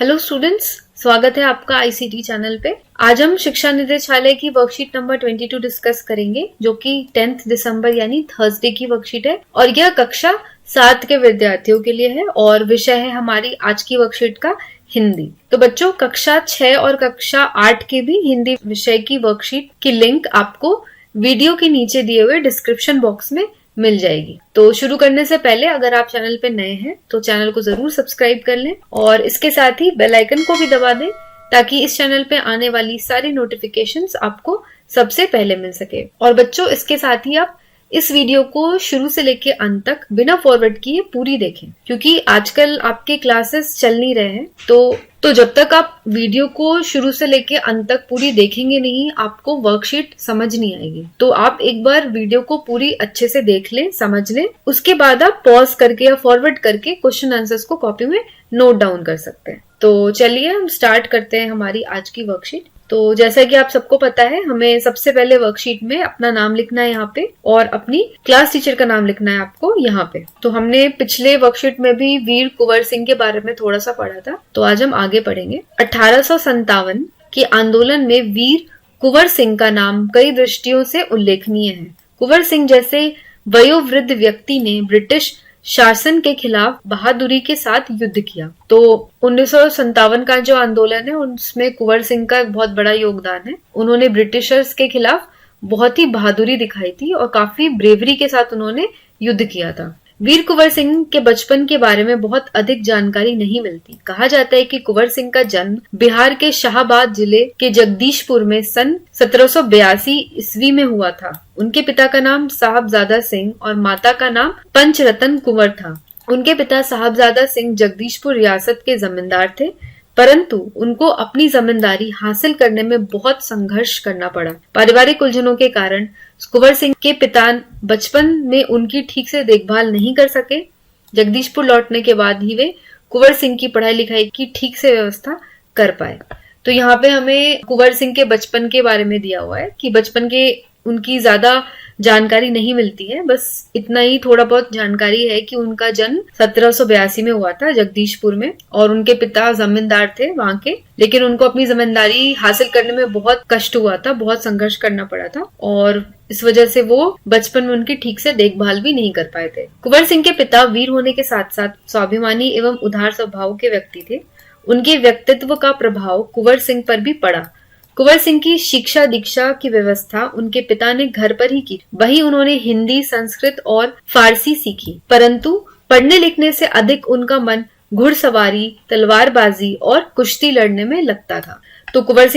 Hello students, स्वागत है आपका आईसीटी चैनल पे। आज हम शिक्षा निदेशालय की वर्कशीट नंबर 22 डिस्कस करेंगे, जो कि 10 दिसंबर यानी थर्सडे की वर्कशीट है और यह कक्षा 7 के विद्यार्थियों के लिए है और विषय है हमारी आज की वर्कशीट का हिंदी। तो बच्चों, कक्षा 6 और कक्षा 8 के भी हिंदी विषय की वर्कशीट की लिंक आपको वीडियो के नीचे दिए हुए डिस्क्रिप्शन बॉक्स में मिल जाएगी। तो शुरू करने से पहले अगर आप चैनल पे नए हैं तो चैनल को जरूर सब्सक्राइब कर लें और इसके साथ ही बेल आइकन को भी दबा दें ताकि इस चैनल पे आने वाली सारी नोटिफिकेशंस आपको सबसे पहले मिल सके। और बच्चों, इसके साथ ही आप इस वीडियो को शुरू से लेके अंत तक बिना फॉरवर्ड किए पूरी देखें, क्योंकि आजकल आपके क्लासेस चल नहीं रहे हैं। तो जब तक आप वीडियो को शुरू से लेके अंत तक पूरी देखेंगे नहीं, आपको वर्कशीट समझ नहीं आएगी। तो आप एक बार वीडियो को पूरी अच्छे से देख लें, समझ लें, उसके बाद आप पॉज करके या फॉरवर्ड करके क्वेश्चन आंसर्स को कॉपी में नोट डाउन कर सकते हैं। तो चलिए हम स्टार्ट करते हैं हमारी आज की वर्कशीट। तो जैसा कि आप सबको पता है, हमें सबसे पहले वर्कशीट में अपना नाम लिखना है यहाँ पे और अपनी क्लास टीचर का नाम लिखना है आपको यहाँ पे। तो हमने पिछले वर्कशीट में भी वीर कुंवर सिंह के बारे में थोड़ा सा पढ़ा था, तो आज हम आगे पढ़ेंगे। 1857 के आंदोलन में वीर कुंवर सिंह का नाम कई दृष्टियों से उल्लेखनीय है। कुंवर सिंह जैसे वयोवृद्ध व्यक्ति ने ब्रिटिश शासन के खिलाफ बहादुरी के साथ युद्ध किया। तो 1957 का जो आंदोलन है उसमें कुंवर सिंह का एक बहुत बड़ा योगदान है। उन्होंने ब्रिटिशर्स के खिलाफ बहुत ही बहादुरी दिखाई थी और काफी ब्रेवरी के साथ उन्होंने युद्ध किया था। वीर कुंवर सिंह के बचपन के बारे में बहुत अधिक जानकारी नहीं मिलती। कहा जाता है कि कुंवर सिंह का जन्म बिहार के शाहाबाद जिले के जगदीशपुर में सन 1782 ईस्वी में हुआ था। उनके पिता का नाम साहबजादा सिंह और माता का नाम पंचरतन कुंवर था। उनके पिता साहबजादा सिंह जगदीशपुर रियासत के जमींदार थे, परंतु उनको अपनी जमींदारी हासिल करने में बहुत संघर्ष करना पड़ा। पारिवारिक उलझनों के कारण कुंवर सिंह के पिता बचपन में उनकी ठीक से देखभाल नहीं कर सके। जगदीशपुर लौटने के बाद ही वे कुंवर सिंह की पढ़ाई लिखाई की ठीक से व्यवस्था कर पाए। तो यहाँ पे हमें कुंवर सिंह के बचपन के बारे में दिया हुआ है कि बचपन के उनकी ज्यादा जानकारी नहीं मिलती है, बस इतना ही थोड़ा बहुत जानकारी है कि उनका जन्म 1782 में हुआ था जगदीशपुर में और उनके पिता जमींदार थे वहां के, लेकिन उनको अपनी जमींदारी हासिल करने में बहुत कष्ट हुआ था, बहुत संघर्ष करना पड़ा था और इस वजह से वो बचपन में उनकी ठीक से देखभाल भी नहीं कर पाए थे। कुंवर सिंह के पिता वीर होने के साथ साथ स्वाभिमानी एवं उदार स्वभाव के व्यक्ति थे। उनके व्यक्तित्व का प्रभाव कुंवर सिंह पर भी पड़ा। कुंवर सिंह की शिक्षा दीक्षा की व्यवस्था उनके पिता ने घर पर ही की। वहीं उन्होंने हिंदी, संस्कृत और फारसी सीखी, परंतु पढ़ने लिखने से अधिक उनका मन घुड़सवारी, तलवारबाजी और कुश्ती लड़ने में लगता था। तो कुंवर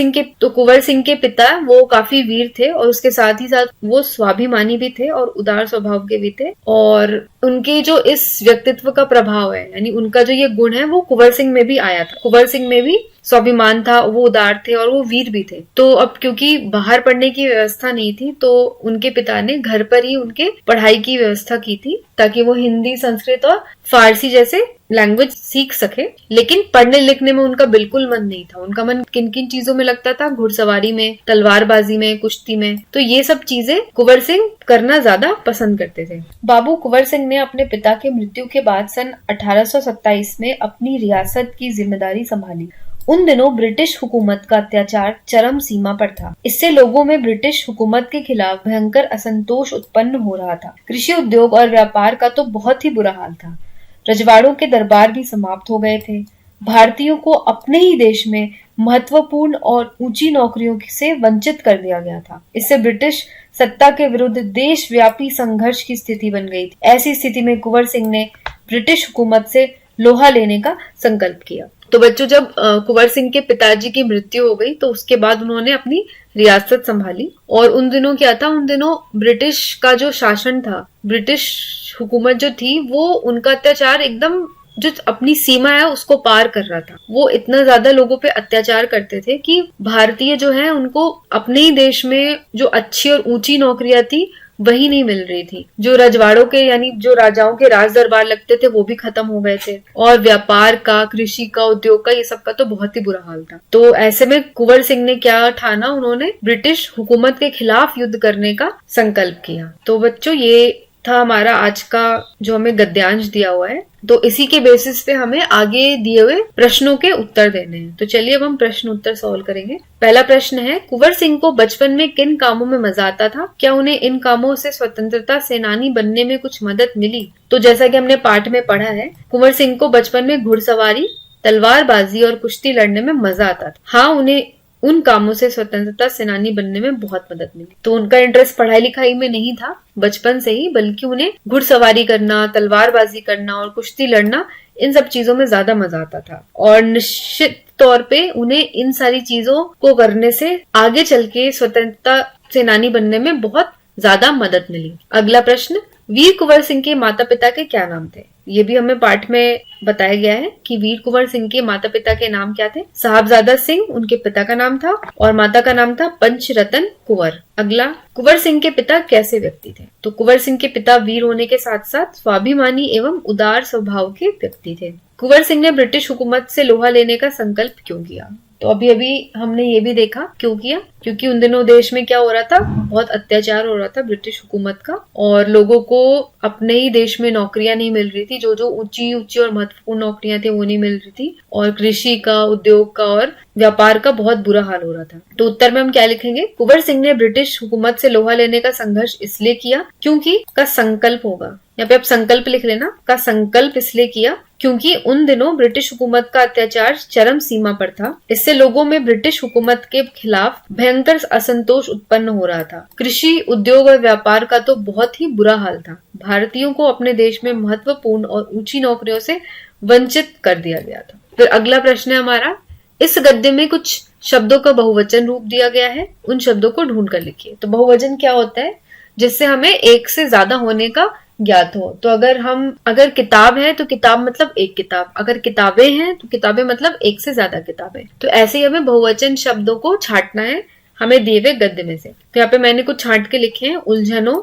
सिंह के पिता वो काफी वीर थे और उसके साथ ही साथ वो स्वाभिमानी भी थे और उदार स्वभाव के भी थे। और उनके जो इस व्यक्तित्व का प्रभाव है, यानी उनका जो ये गुण है, वो कुंवर सिंह में भी आया था। कुंवर सिंह में भी स्वाभिमान था, वो उदार थे और वो वीर भी थे। तो अब क्योंकि बाहर पढ़ने की व्यवस्था नहीं थी, तो उनके पिता ने घर पर ही उनके पढ़ाई की व्यवस्था की थी ताकि वो हिंदी, संस्कृत और फारसी जैसे लैंग्वेज सीख सके। लेकिन पढ़ने लिखने में उनका बिल्कुल मन नहीं था। उनका मन किन किन चीजों में लगता था? घुड़सवारी में, तलवारबाजी में, कुश्ती में। तो ये सब चीजें कुंवर सिंह करना ज्यादा पसंद करते थे। बाबू कुंवर सिंह ने अपने पिता के मृत्यु के बाद सन 1827 में अपनी रियासत की जिम्मेदारी संभाली। उन दिनों ब्रिटिश हुकूमत का अत्याचार चरम सीमा पर था। इससे लोगों में ब्रिटिश हुकूमत के खिलाफ भयंकर असंतोष उत्पन्न हो रहा था। कृषि उद्योग और व्यापार का तो बहुत ही बुरा हाल था। रजवाड़ों के दरबार भी समाप्त हो गए थे। भारतीयों को अपने ही देश में महत्वपूर्ण और ऊंची नौकरियों से वंचित कर दिया गया था। इससे ब्रिटिश सत्ता के विरुद्ध देशव्यापी संघर्ष की स्थिति बन गई थी। ऐसी स्थिति में कुंवर सिंह ने ब्रिटिश हुकूमत से लोहा लेने का संकल्प किया। तो बच्चों, जब कुंवर सिंह के पिताजी की मृत्यु हो गई तो उसके बाद उन्होंने अपनी रियासत संभाली। और उन दिनों क्या था, उन दिनों ब्रिटिश का जो शासन था, ब्रिटिश हुकूमत जो थी, वो उनका अत्याचार एकदम जो अपनी सीमा है उसको पार कर रहा था। वो इतना ज्यादा लोगों पे अत्याचार करते थे कि भारतीय जो है उनको अपने ही देश में जो अच्छी और ऊंची नौकरियां थी वही नहीं मिल रही थी। जो रजवाड़ों के यानी जो राजाओं के राज दरबार लगते थे वो भी खत्म हो गए थे और व्यापार का, कृषि का, उद्योग का, ये सब का तो बहुत ही बुरा हाल था। तो ऐसे में कुंवर सिंह ने क्या ठाना, उन्होंने ब्रिटिश हुकूमत के खिलाफ युद्ध करने का संकल्प किया। तो बच्चों, ये था हमारा आज का जो हमें गद्यांश दिया हुआ है। तो इसी के बेसिस पे हमें आगे दिए हुए प्रश्नों के उत्तर देने हैं। तो चलिए अब हम प्रश्न उत्तर सॉल्व करेंगे। पहला प्रश्न है, कुंवर सिंह को बचपन में किन कामों में मजा आता था? क्या उन्हें इन कामों से स्वतंत्रता सेनानी बनने में कुछ मदद मिली? तो जैसा कि हमने पाठ में पढ़ा है, कुंवर सिंह को बचपन में घुड़सवारी, तलवारबाजी और कुश्ती लड़ने में मजा आता था। हाँ, उन्हें उन कामों से स्वतंत्रता सेनानी बनने में बहुत मदद मिली। तो उनका इंटरेस्ट पढ़ाई लिखाई में नहीं था बचपन से ही, बल्कि उन्हें घुड़सवारी करना, तलवारबाजी करना और कुश्ती लड़ना, इन सब चीजों में ज्यादा मजा आता था। और निश्चित तौर पे उन्हें इन सारी चीजों को करने से आगे चल के स्वतंत्रता सेनानी बनने में बहुत ज्यादा मदद मिली। अगला प्रश्न, वीर कुंवर सिंह के माता पिता के क्या नाम थे? ये भी हमें पाठ में बताया गया है कि वीर कुंवर सिंह के माता पिता के नाम क्या थे। साहबजादा सिंह उनके पिता का नाम था और माता का नाम था पंचरतन कुंवर। अगला, कुंवर सिंह के पिता कैसे व्यक्ति थे? तो कुंवर सिंह के पिता वीर होने के साथ साथ स्वाभिमानी एवं उदार स्वभाव के व्यक्ति थे। कुंवर सिंह ने ब्रिटिश हुकूमत से लोहा लेने का संकल्प क्यों किया? तो अभी अभी हमने ये भी देखा क्यों किया, क्योंकि उन दिनों देश में क्या हो रहा था, बहुत अत्याचार हो रहा था ब्रिटिश हुकूमत का, और लोगों को अपने ही देश में नौकरियां नहीं मिल रही थी। जो जो ऊंची ऊंची और महत्वपूर्ण नौकरियां थी वो नहीं मिल रही थी, और कृषि का, उद्योग का और व्यापार का बहुत बुरा हाल हो रहा था। तो उत्तर में हम क्या लिखेंगे? कुंवर सिंह ने ब्रिटिश हुकूमत से लोहा लेने का संघर्ष इसलिए किया क्योंकि का संकल्प होगा, यहाँ पे आप संकल्प लिख लेना, का संकल्प इसलिए किया क्योंकि उन दिनों ब्रिटिश हुकूमत का अत्याचार चरम सीमा पर था। इससे लोगों में ब्रिटिश हुकूमत के खिलाफ भयंकर असंतोष उत्पन्न हो रहा था। कृषि, उद्योग और व्यापार का तो बहुत ही बुरा हाल था। भारतीयों को अपने देश में महत्वपूर्ण और ऊंची नौकरियों से वंचित कर दिया गया था। फिर अगला प्रश्न है हमारा, इस गद्य में कुछ शब्दों का बहुवचन रूप दिया गया है, उन शब्दों को ढूंढ कर लिखिए। तो बहुवचन क्या होता है? जिससे हमें एक से ज्यादा होने का ज्ञात हो। तो अगर किताब है तो किताब मतलब एक किताब, अगर किताबें हैं तो किताबें मतलब एक से ज्यादा किताबें। तो ऐसे ही हमें बहुवचन शब्दों को छांटना है हमें दिए हुए गद्य में से। तो यहाँ पे मैंने कुछ छांट के लिखे हैं, उलझनों,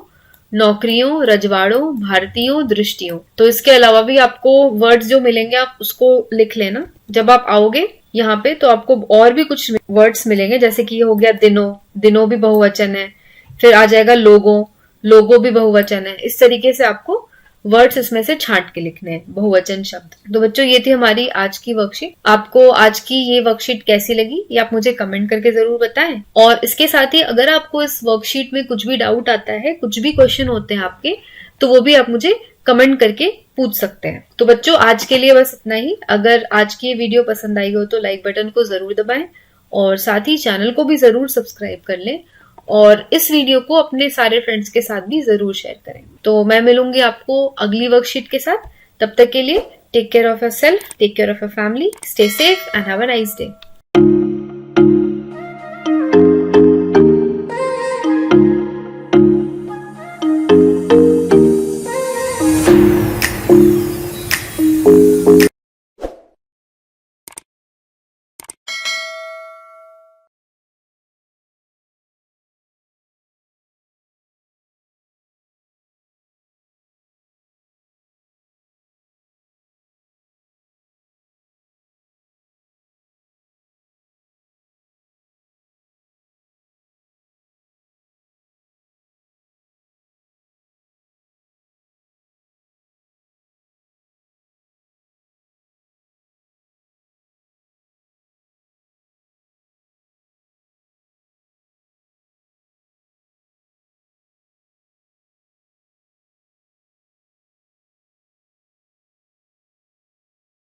नौकरियों, रजवाड़ों, भारतीयों, दृष्टियों। तो इसके अलावा भी आपको वर्ड्स जो मिलेंगे आप उसको लिख लेना। जब आप आओगे यहाँ पे तो आपको और भी कुछ वर्ड्स मिलेंगे, जैसे कि ये हो गया दिनों, दिनों भी बहुवचन है। फिर आ जाएगा लोगों, लोगो भी बहुवचन है। इस तरीके से आपको वर्ड्स इसमें से छांट के लिखने हैं, बहुवचन शब्द। तो बच्चों ये थी हमारी आज की वर्कशीट। आपको आज की ये वर्कशीट कैसी लगी ये आप मुझे कमेंट करके जरूर बताएं। और इसके साथ ही अगर आपको इस वर्कशीट में कुछ भी डाउट आता है, कुछ भी क्वेश्चन होते हैं आपके, तो वो भी आप मुझे कमेंट करके पूछ सकते हैं। तो बच्चों आज के लिए बस इतना ही। अगर आज की ये वीडियो पसंद आई हो तो लाइक बटन को जरूर दबाएं और साथ ही चैनल को भी जरूर सब्सक्राइब कर लें, और इस वीडियो को अपने सारे फ्रेंड्स के साथ भी जरूर शेयर करें। तो मैं मिलूंगी आपको अगली वर्कशीट के साथ। तब तक के लिए take care of yourself, take care of your family, stay safe and have a nice day.